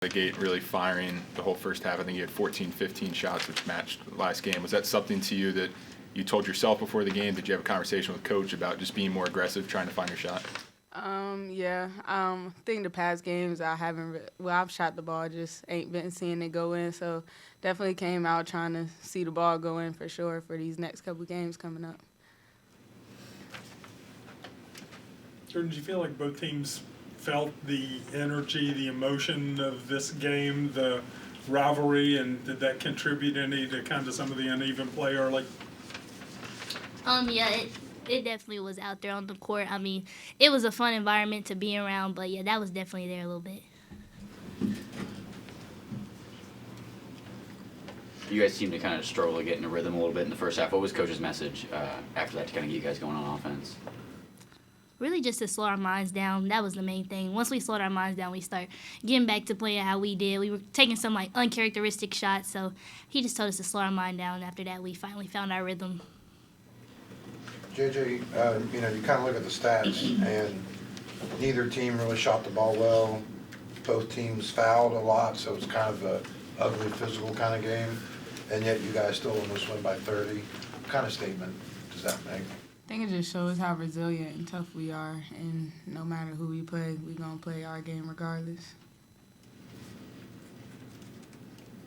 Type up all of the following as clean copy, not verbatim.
the gate really firing the whole first half. I think you had 14, 15 shots, which matched last game. Was that something to you that you told yourself before the game? Did you have a conversation with Coach about just being more aggressive, trying to find your shot? Yeah. I think the past games I've shot the ball, just ain't been seeing it go in. So definitely came out trying to see the ball go in for sure for these next couple games coming up. Jordan, did you feel like both teams felt the energy, the emotion of this game, the rivalry, and did that contribute any to kind of some of the uneven play early? Yeah, it definitely was out there on the court. I mean, it was a fun environment to be around, but yeah, that was definitely there a little bit. You guys seemed to kind of struggle to get in a rhythm a little bit in the first half. What was Coach's message after that to kind of get you guys going on offense? Really just to slow our minds down. That was the main thing. Once we slowed our minds down, we start getting back to playing how we did. We were taking some uncharacteristic shots, so he just told us to slow our mind down. After that, we finally found our rhythm. JJ, you kind of look at the stats, and neither team really shot the ball well. Both teams fouled a lot, so it's kind of a ugly, physical kind of game. And yet you guys still almost win by 30. What kind of statement does that make? I think it just shows how resilient and tough we are, and no matter who we play, we're going to play our game regardless.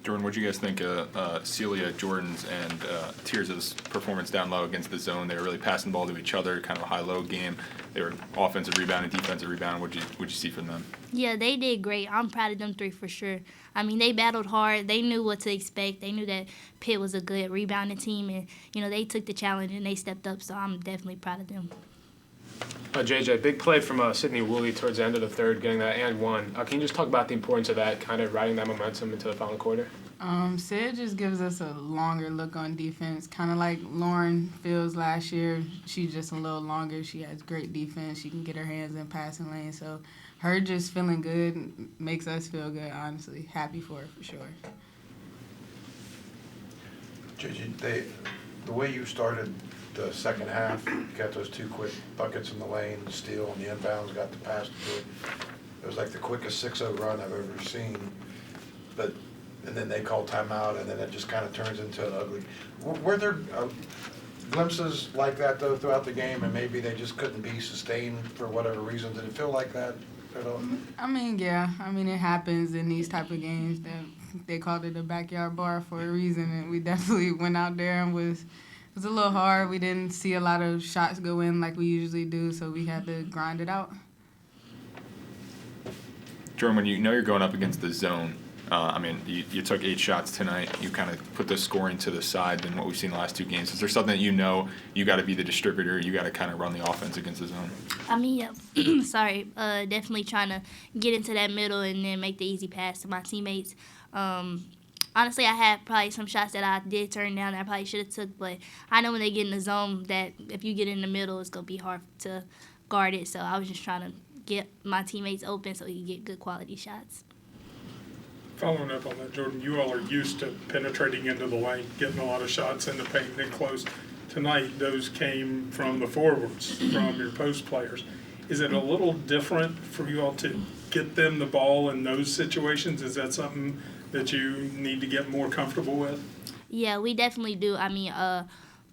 Jordan, what do you guys think of Celia, Jordan's, and Tears' performance down low against the zone? They were really passing the ball to each other, kind of a high-low game. They were offensive rebound and defensive rebound. What'd you see from them? Yeah, they did great. I'm proud of them three for sure. I mean, they battled hard. They knew what to expect. They knew that Pitt was a good rebounding team, and, they took the challenge and they stepped up, so I'm definitely proud of them. JJ, big play from Sydney Woolley towards the end of the third, getting that and one. Can you just talk about the importance of that, kind of riding that momentum into the final quarter? Sid just gives us a longer look on defense, kind of like Lauren Fields last year. She's just a little longer. She has great defense. She can get her hands in passing lane. So her just feeling good makes us feel good, honestly. Happy for her, for sure. JJ, the way you started the second half, you got those two quick buckets in the lane, the steal and the inbounds, got the pass to it. It was like the quickest 6-0 run I've ever seen. And then they call timeout, and then it just kind of turns into an ugly. Were there glimpses like that, though, throughout the game, and maybe they just couldn't be sustained for whatever reason? Did it feel like that at all? I mean, yeah. I mean, it happens in these type of games. That they called it a backyard bar for a reason, and we definitely went out there and it was a little hard. We didn't see a lot of shots go in like we usually do, so we had to grind it out. Jordan, when you know you're going up against the zone, you took 8 shots tonight. You kind of put the scoring to the side than what we've seen the last 2 games. Is there something that you got to be the distributor, you got to kind of run the offense against the zone? I mean, definitely trying to get into that middle and then make the easy pass to my teammates. Honestly, I had probably some shots that I did turn down that I probably should have took, but I know when they get in the zone that if you get in the middle, it's going to be hard to guard it. So I was just trying to get my teammates open so he can get good quality shots. Following up on that, Jordan, you all are used to penetrating into the lane, getting a lot of shots in the paint and close. Tonight, those came from the forwards, from your post players. Is it a little different for you all to get them the ball in those situations? Is that something that you need to get more comfortable with? Yeah, we definitely do. I mean,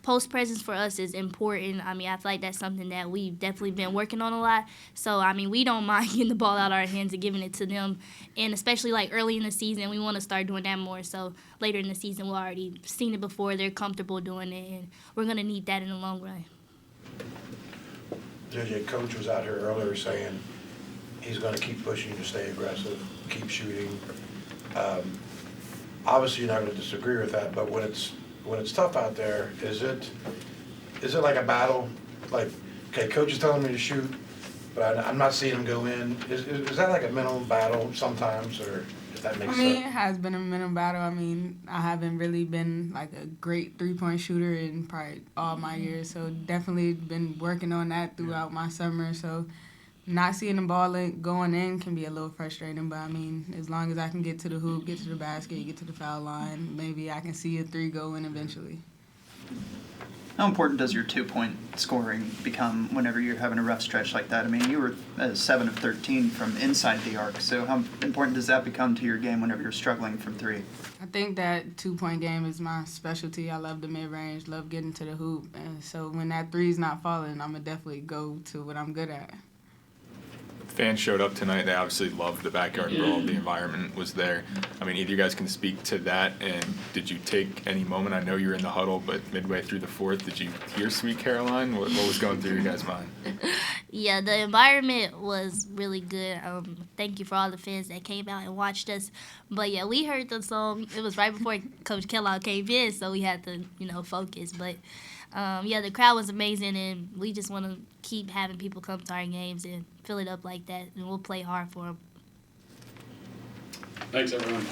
post presence for us is important. I mean, I feel like that's something that we've definitely been working on a lot. So, I mean, we don't mind getting the ball out of our hands and giving it to them. And especially like early in the season, we want to start doing that more. So later in the season, we've already seen it before. They're comfortable doing it, and we're going to need that in the long run. JJ, Coach was out here earlier saying he's going to keep pushing you to stay aggressive, keep shooting. Obviously, you're not going to disagree with that, but when it's tough out there, is it like a battle? Like, okay, Coach is telling me to shoot, but I'm not seeing him go in. Is that like a mental battle sometimes, or if that makes sense? I mean, it has been a mental battle. I mean, I haven't really been like a great three-point shooter in probably all my years, so definitely been working on that throughout my summer. So not seeing the ball going in can be a little frustrating, but I mean, as long as I can get to the hoop, get to the basket, get to the foul line, maybe I can see a 3 go in eventually. How important does your 2-point scoring become whenever you're having a rough stretch like that? I mean, you were 7 of 13 from inside the arc, so how important does that become to your game whenever you're struggling from 3? I think that 2-point game is my specialty. I love the mid-range, love getting to the hoop. And so when that 3's not falling, I'm going to definitely go to what I'm good at. Fans showed up tonight. They obviously loved the Backyard Brawl. The environment was there. I mean, either of you guys can speak to that. And did you take any moment? I know you were in the huddle, but midway through the fourth, did you hear Sweet Caroline? What was going through your guys' mind? Yeah, the environment was really good. Thank you for all the fans that came out and watched us. But yeah, we heard the song. It was right before Coach Kellogg came in, so we had to, focus. But yeah, the crowd was amazing, and we just want to keep having people come to our games and fill it up like that, and we'll play hard for them. Thanks, everyone.